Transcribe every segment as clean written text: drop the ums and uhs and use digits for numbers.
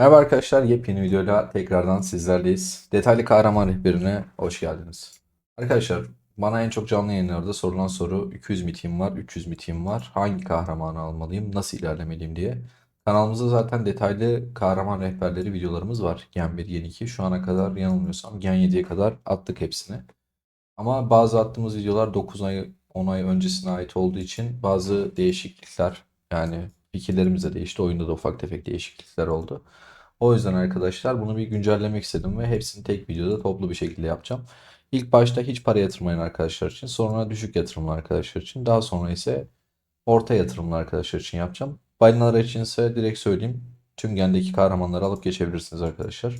Merhaba arkadaşlar, yepyeni videoyla tekrardan sizlerleyiz. Detaylı kahraman rehberine hoş geldiniz. Arkadaşlar, bana en çok canlı yayınlarda sorulan soru 200 mitiğim var, 300 mitiğim var. Hangi kahramanı almalıyım, nasıl ilerlemeliyim diye. Kanalımızda zaten detaylı kahraman rehberleri videolarımız var. Gen 1, Gen 2, şu ana kadar yanılmıyorsam Gen 7'ye kadar attık hepsini. Ama bazı attığımız videolar 9 ay, 10 ay öncesine ait olduğu için bazı değişiklikler yani fikirlerimiz de değişti. Oyunda da ufak tefek değişiklikler oldu. O yüzden arkadaşlar bunu bir güncellemek istedim ve hepsini tek videoda toplu bir şekilde yapacağım. İlk başta hiç para yatırmayan arkadaşlar için, sonra düşük yatırımlı arkadaşlar için, daha sonra ise orta yatırımlı arkadaşlar için yapacağım. Balinalar için ise direkt söyleyeyim. Tüm gendeki kahramanları alıp geçebilirsiniz arkadaşlar.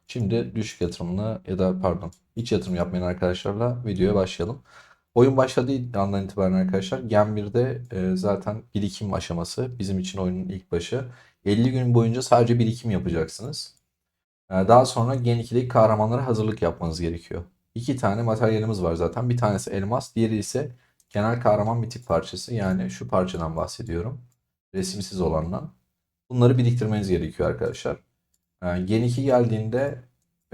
Şimdi düşük yatırımlı ya da pardon hiç yatırım yapmayan arkadaşlarla videoya başlayalım. Oyun başladığı andan itibaren arkadaşlar Gen 1'de zaten birikim aşaması bizim için oyunun ilk başı. 50 gün boyunca sadece birikim yapacaksınız. Daha sonra Gen 2'deki kahramanlara hazırlık yapmanız gerekiyor. İki tane materyalimiz var zaten. Bir tanesi elmas, diğeri ise genel kahraman mitik parçası. Yani şu parçadan bahsediyorum. Resimsiz olandan. Bunları biriktirmeniz gerekiyor arkadaşlar. Gen 2 geldiğinde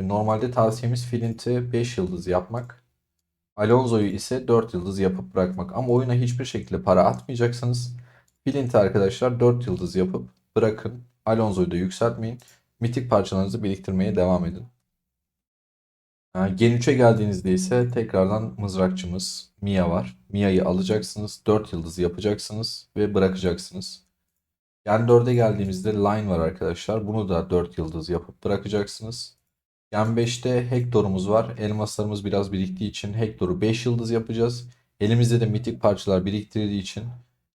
normalde tavsiyemiz Flint'i 5 yıldız yapmak. Alonso'yu ise 4 yıldız yapıp bırakmak. Ama oyuna hiçbir şekilde para atmayacaksınız. Flint'i arkadaşlar 4 yıldız yapıp bırakın. Alonso'yu da yükseltmeyin. Mitik parçalarınızı biriktirmeye devam edin. Gen 3'e geldiğinizde ise tekrardan mızrakçımız Mia var. Mia'yı alacaksınız, 4 yıldız yapacaksınız ve bırakacaksınız. Gen 4'e geldiğimizde Line var arkadaşlar. Bunu da 4 yıldız yapıp bırakacaksınız. Gen 5'te Hector'umuz var. Elmaslarımız biraz biriktiği için Hector'u 5 yıldız yapacağız. Elimizde de mitik parçalar biriktirdiği için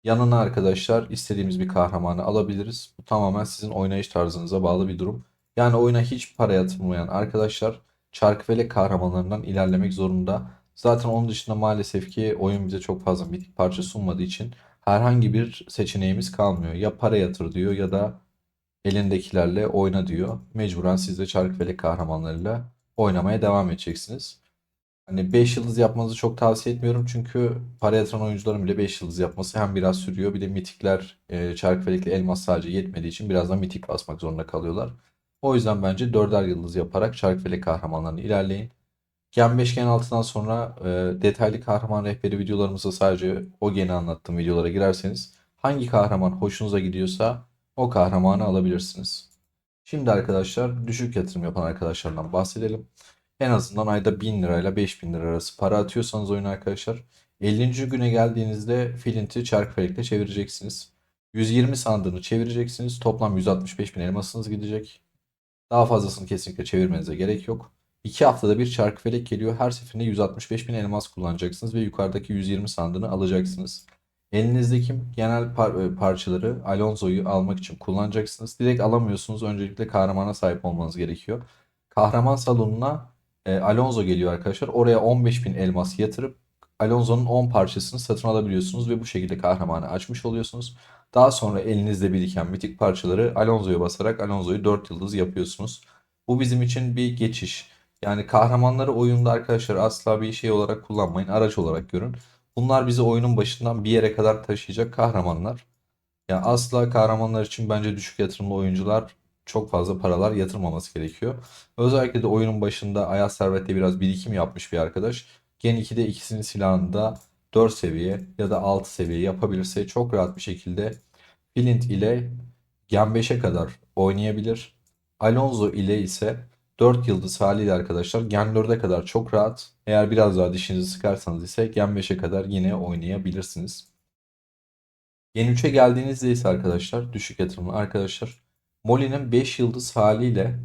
yanına arkadaşlar istediğimiz bir kahramanı alabiliriz. Bu tamamen sizin oynayış tarzınıza bağlı bir durum. Yani oyuna hiç para yatırmayan arkadaşlar çarkıfelek kahramanlarından ilerlemek zorunda. Zaten onun dışında maalesef ki oyun bize çok fazla mitik parça sunmadığı için herhangi bir seçeneğimiz kalmıyor. Ya para yatır diyor ya da elindekilerle oyna diyor. Mecburen siz de çarkıfelek kahramanlarıyla oynamaya devam edeceksiniz. Hani 5 yıldız yapmanızı çok tavsiye etmiyorum çünkü para yatıran oyuncuların bile 5 yıldız yapması hem biraz sürüyor, bir de mitikler çarkıfelekli elmas sadece yetmediği için birazdan mitik basmak zorunda kalıyorlar. O yüzden bence 4'er yıldız yaparak çarkıfelek kahramanlarını ilerleyin. Gen 5 Gen 6'dan sonra detaylı kahraman rehberi videolarımızda sadece o geni anlattığım videolara girerseniz hangi kahraman hoşunuza gidiyorsa o kahramanı alabilirsiniz. Şimdi arkadaşlar düşük yatırım yapan arkadaşlardan bahsedelim. En azından ayda 1000 lirayla 5000 lira arası para atıyorsanız oyuna arkadaşlar 50. güne geldiğinizde Flint'i çarkıfelekle çevireceksiniz. 120 sandığını çevireceksiniz. Toplam 165 bin elmasınız gidecek. Daha fazlasını kesinlikle çevirmenize gerek yok. 2 haftada bir çarkıfelek geliyor. Her seferinde 165 bin elmas kullanacaksınız ve yukarıdaki 120 sandığını alacaksınız. Elinizdeki genel parçaları Alonso'yu almak için kullanacaksınız. Direkt alamıyorsunuz. Öncelikle kahramana sahip olmanız gerekiyor. Kahraman salonuna Alonso geliyor arkadaşlar. Oraya 15 bin elmas yatırıp Alonso'nun 10 parçasını satın alabiliyorsunuz ve bu şekilde kahramanı açmış oluyorsunuz. Daha sonra elinizde biriken mitik parçaları Alonso'ya basarak Alonso'yu 4 yıldız yapıyorsunuz. Bu bizim için bir geçiş. Yani kahramanları oyunda arkadaşlar asla bir şey olarak kullanmayın. Araç olarak görün. Bunlar bizi oyunun başından bir yere kadar taşıyacak kahramanlar. Yani asla kahramanlar için bence düşük yatırımlı oyuncular çok fazla paralar yatırmaması gerekiyor. Özellikle de oyunun başında Ayaz Servet'te biraz birikim yapmış bir arkadaş. Gen 2'de ikisinin silahını da 4 seviye ya da 6 seviye yapabilirse çok rahat bir şekilde Flint ile Gen 5'e kadar oynayabilir. Alonso ile ise 4 yıldız haliyle arkadaşlar Gen 4'e kadar çok rahat. Eğer biraz daha dişinizi sıkarsanız ise Gen 5'e kadar yine oynayabilirsiniz. Gen 3'e geldiğinizde ise arkadaşlar düşük yatırımlı arkadaşlar Molly'nin 5 yıldız haliyle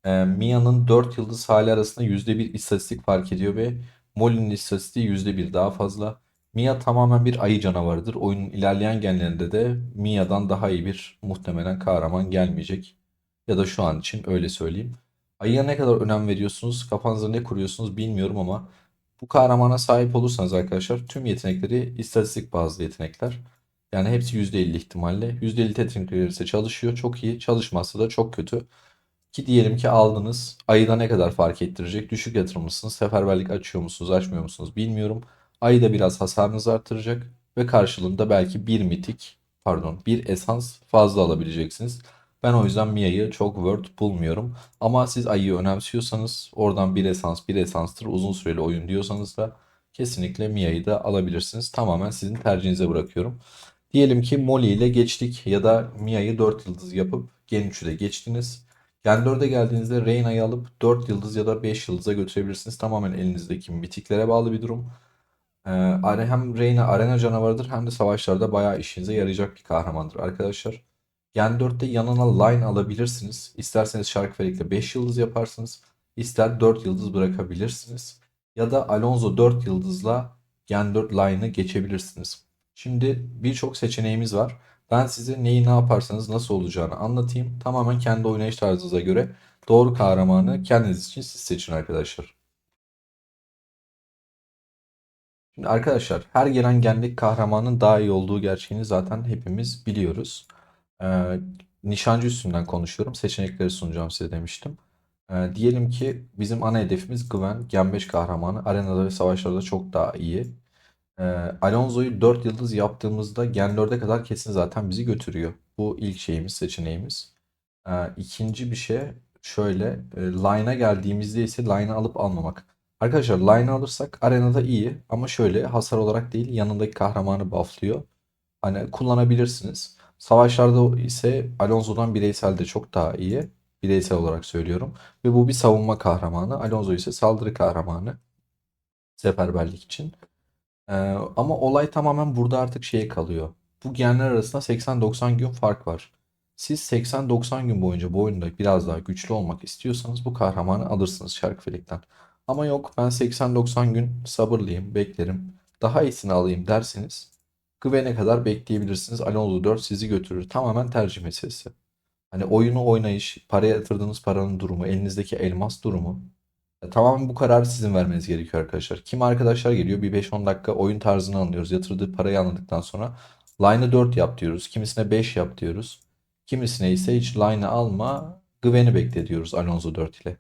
Mia'nın 4 yıldız hali arasında %1 istatistik fark ediyor ve Molly'nin istatistiği %1 daha fazla. Mia tamamen bir ayı canavarıdır. Oyunun ilerleyen genlerinde de Mia'dan daha iyi bir muhtemelen kahraman gelmeyecek. Ya da şu an için öyle söyleyeyim. Ayıya ne kadar önem veriyorsunuz, kafanızda ne kuruyorsunuz bilmiyorum ama bu kahramana sahip olursanız arkadaşlar tüm yetenekleri istatistik bazlı yetenekler. Yani hepsi %50 ihtimalle. %50 yetenek verirse çalışıyor. Çok iyi. Çalışmazsa da çok kötü. Ki diyelim ki aldınız. Ayda ne kadar fark ettirecek? Düşük yatırımlısınız. Seferberlik açıyor musunuz, açmıyor musunuz bilmiyorum. Ayda biraz hasarınızı artıracak ve karşılığında belki bir mitik, pardon, bir esans fazla alabileceksiniz. Ben o yüzden Mia'yı çok worth bulmuyorum. Ama siz Ayı'yı önemsiyorsanız oradan bir esans bir esanstır uzun süreli oyun diyorsanız da kesinlikle Mia'yı da alabilirsiniz. Tamamen sizin tercihinize bırakıyorum. Diyelim ki Molly ile geçtik ya da Mia'yı 4 yıldız yapıp Gen 3'ü de geçtiniz. Gen 4'e geldiğinizde Reyna'yı alıp 4 yıldız ya da 5 yıldıza götürebilirsiniz. Tamamen elinizdeki mitiklere bağlı bir durum. Hem Reyna arena canavarıdır hem de savaşlarda bayağı işinize yarayacak bir kahramandır arkadaşlar. Gen 4'te yanına line alabilirsiniz. İsterseniz Sharkfelik'le 5 yıldız yaparsınız. İster 4 yıldız bırakabilirsiniz. Ya da Alonso 4 yıldızla Gen 4 line'ı geçebilirsiniz. Şimdi birçok seçeneğimiz var. Ben size neyi ne yaparsanız nasıl olacağını anlatayım. Tamamen kendi oynayış tarzınıza göre doğru kahramanı kendiniz için siz seçin arkadaşlar. Şimdi arkadaşlar her gelen genlik kahramanın daha iyi olduğu gerçeğini zaten hepimiz biliyoruz. Ee, Nişancı üstünden konuşuyorum. Seçenekleri sunacağım size demiştim. Diyelim ki bizim ana hedefimiz Gwen, Gen 5 kahramanı. Arenada ve savaşlarda çok daha iyi. Ee, Alonso'yu 4 yıldız yaptığımızda Gen 4'e kadar kesin zaten bizi götürüyor. Bu ilk şeyimiz, seçeneğimiz. İkinci bir şey şöyle. Line'a geldiğimizde ise line'ı alıp almamak. Arkadaşlar line'ı alırsak arenada iyi ama şöyle hasar olarak değil yanındaki kahramanı bufflıyor. Hani kullanabilirsiniz. Savaşlarda ise Alonso'dan bireysel de çok daha iyi. Bireysel olarak söylüyorum. Ve bu bir savunma kahramanı. Alonso ise saldırı kahramanı. Seferberlik için. Ee, Ama olay tamamen burada artık şeye kalıyor. Bu genler arasında 80-90 gün fark var. Siz 80-90 gün boyunca bu oyunda biraz daha güçlü olmak istiyorsanız bu kahramanı alırsınız Şarkıfelik'ten. Ama yok ben 80-90 gün sabırlıyım, beklerim. Daha iyisini alayım derseniz Gwen'e kadar bekleyebilirsiniz. Alonso 4 sizi götürür. Tamamen tercih meselesi. Hani oyunu oynayış, paraya yatırdığınız paranın durumu, elinizdeki elmas durumu. Tamamen bu kararı sizin vermeniz gerekiyor arkadaşlar. Kim arkadaşlar geliyor bir 5-10 dakika oyun tarzını anlıyoruz. Yatırdığı parayı anladıktan sonra line'ı 4 yap diyoruz. Kimisine 5 yap diyoruz. Kimisine ise hiç line'ı alma Gwen'i bekle diyoruz Alonso 4 ile.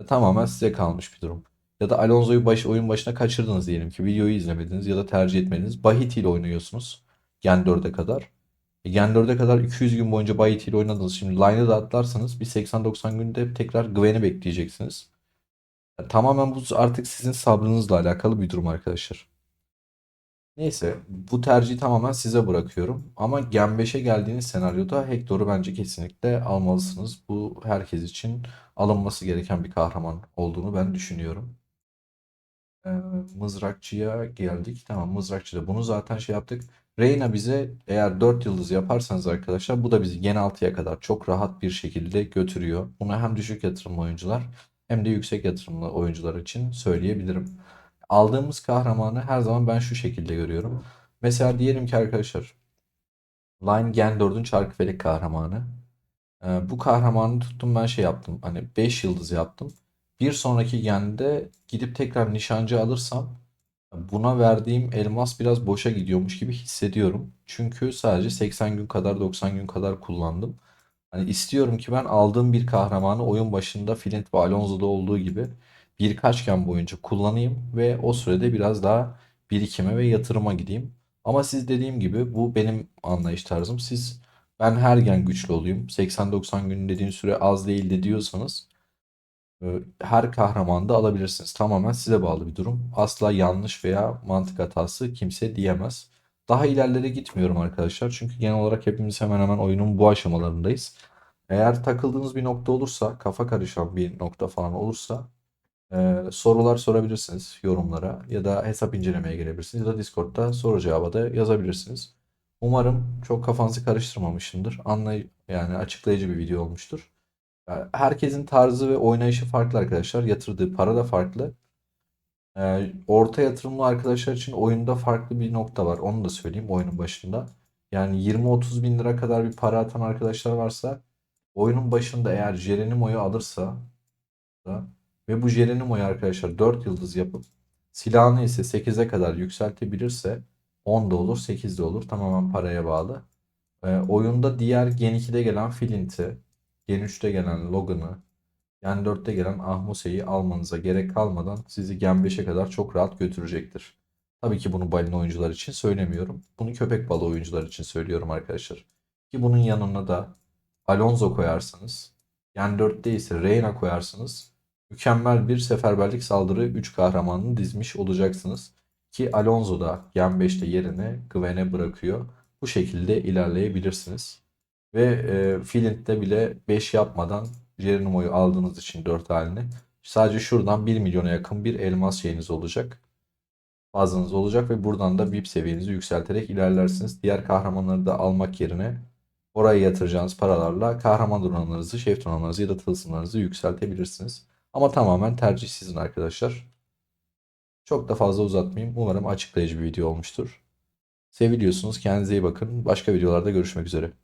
Tamamen size kalmış bir durum. Ya da Alonso'yu oyun başına kaçırdınız diyelim ki videoyu izlemediniz ya da tercih etmediniz. Bahiti ile oynuyorsunuz Gen 4'e kadar. Gen 4'e kadar 200 gün boyunca Bahiti ile oynadınız. Şimdi line'ı da atlarsanız bir 80-90 günde tekrar Gwen'i bekleyeceksiniz. Tamamen bu artık sizin sabrınızla alakalı bir durum arkadaşlar. Neyse bu tercihi tamamen size bırakıyorum. Ama Gen 5'e geldiğiniz senaryoda Hector'u bence kesinlikle almalısınız. Bu herkes için alınması gereken bir kahraman olduğunu ben düşünüyorum. Ee, Mızrakçıya geldik. Tamam mızrakçıda bunu zaten şey yaptık. Reyna bize eğer 4 yıldız yaparsanız arkadaşlar bu da bizi Gen 6'ya kadar çok rahat bir şekilde götürüyor. Bunu hem düşük yatırımlı oyuncular hem de yüksek yatırımlı oyuncular için söyleyebilirim. Aldığımız kahramanı her zaman ben şu şekilde görüyorum. Mesela diyelim ki arkadaşlar Line Gen 4'ün Çarkıfelek kahramanı. Bu kahramanı tuttum ben şey yaptım. Hani 5 yıldız yaptım. Bir sonraki gende gidip tekrar nişancı alırsam buna verdiğim elmas biraz boşa gidiyormuş gibi hissediyorum. Çünkü sadece 80 gün kadar 90 gün kadar kullandım. Hani istiyorum ki ben aldığım bir kahramanı oyun başında Flint ve Alonso'da olduğu gibi birkaç gen boyunca kullanayım ve o sürede biraz daha birikime ve yatırıma gideyim. Ama siz dediğim gibi bu benim anlayış tarzım. Siz ben her gen güçlü olayım. 80-90 gün dediğin süre az değil de diyorsanız her kahramanı da alabilirsiniz. Tamamen size bağlı bir durum. Asla yanlış veya mantık hatası kimse diyemez. Daha ilerlere gitmiyorum arkadaşlar. Çünkü genel olarak hepimiz hemen hemen oyunun bu aşamalarındayız. Eğer takıldığınız bir nokta olursa, kafa karışan bir nokta falan olursa sorular sorabilirsiniz yorumlara ya da hesap incelemeye gelebilirsiniz ya da Discord'da soru cevabı da yazabilirsiniz. Umarım çok kafanızı karıştırmamışımdır. Yani açıklayıcı bir video olmuştur. Herkesin tarzı ve oynayışı farklı arkadaşlar. Yatırdığı para da farklı. Orta yatırımlı arkadaşlar için oyunda farklı bir nokta var. Onu da söyleyeyim oyunun başında. Yani 20-30 bin lira kadar bir para atan arkadaşlar varsa oyunun başında eğer Geronimo'yu alırsa da ve bu Geronimo'yu arkadaşlar 4 yıldız yapıp silahını ise 8'e kadar yükseltebilirse 10 da olur 8 de olur tamamen paraya bağlı. Oyunda diğer Gen 2'de gelen Flint'i, Gen 3'te gelen Logan'ı, Gen 4'te gelen Ahmuse'yi almanıza gerek kalmadan sizi Gen 5'e kadar çok rahat götürecektir. Tabii ki bunu balina oyuncular için söylemiyorum. Bunu köpek balığı oyuncular için söylüyorum arkadaşlar. Ki bunun yanına da Alonso koyarsınız. Gen 4'te ise Reyna koyarsınız. Mükemmel bir seferberlik saldırı 3 kahramanını dizmiş olacaksınız. Ki Alonso da Gen 5'te yerini Gwen'e bırakıyor. Bu şekilde ilerleyebilirsiniz. Ve Flint'te bile 5 yapmadan Geronimo'yu aldığınız için 4 halini sadece şuradan 1 milyona yakın bir elmas şeyiniz olacak. Fazlanız olacak ve buradan da VIP seviyenizi yükselterek ilerlersiniz. Diğer kahramanları da almak yerine oraya yatıracağınız paralarla kahraman donanımlarınızı, şef donanımlarınızı ya da tılsımlarınızı yükseltebilirsiniz. Ama tamamen tercih sizin arkadaşlar. Çok da fazla uzatmayayım. Umarım açıklayıcı bir video olmuştur. Seviliyorsunuz. Kendinize iyi bakın. Başka videolarda görüşmek üzere.